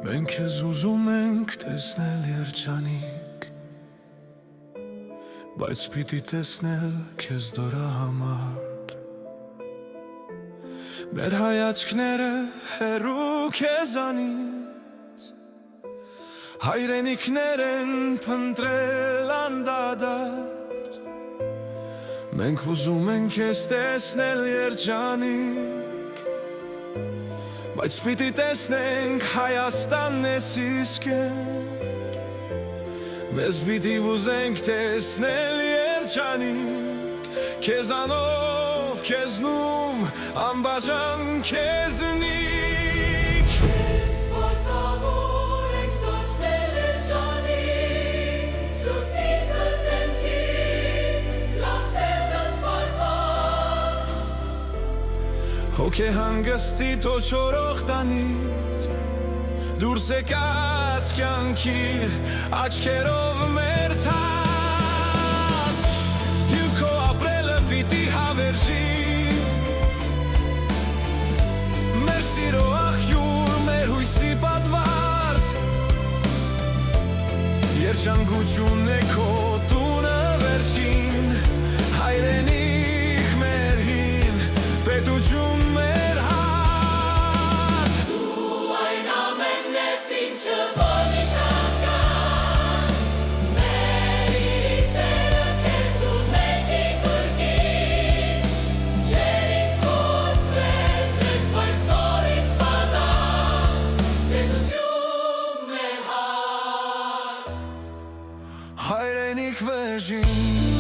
Մենք ես ուզում ենք տեսնել երջանիկ, բայց պիտի տեսնել քեզ դորա համար։ Մեր հայացքները հեռու քեզանից, հայրենիքներ են փնտրել անդադար։ Մենք ուզում ենք քեզ տեսնել երջանիկ, բայց պիտի տեսնենք Հայաստանն ես իսկ Մեզ պիտի ուզենք տեսնել երջանիկ, քեզանով, քեզնում, անբաժան քեզնիկ։ Քեզ պարտավոր ենք դարձնել երջանիկ, շուտիկը դեմքից, լացելդ պարպած։ Հոգեհանգստի թոչորող տանից, դուրս եկած կյանքի աչքերով մեր թաց, և քո ապրելը պիտի հավերժի մեր սիրո աղյուր, մեր հույսի պատվարդ։ Երջանկություն է քո տունը վերջին, հայրենիք մեր հին, պետություն մեր հարդ։ Դու այն ամենն ես ինչը որ մի կանգան, մեր իրիցերը քեզ ու մեկի կրկին, չերին կոցվել քեզ, բայց նորից պատան, պետություն մեր հարդ։ Հայրենիք վերջին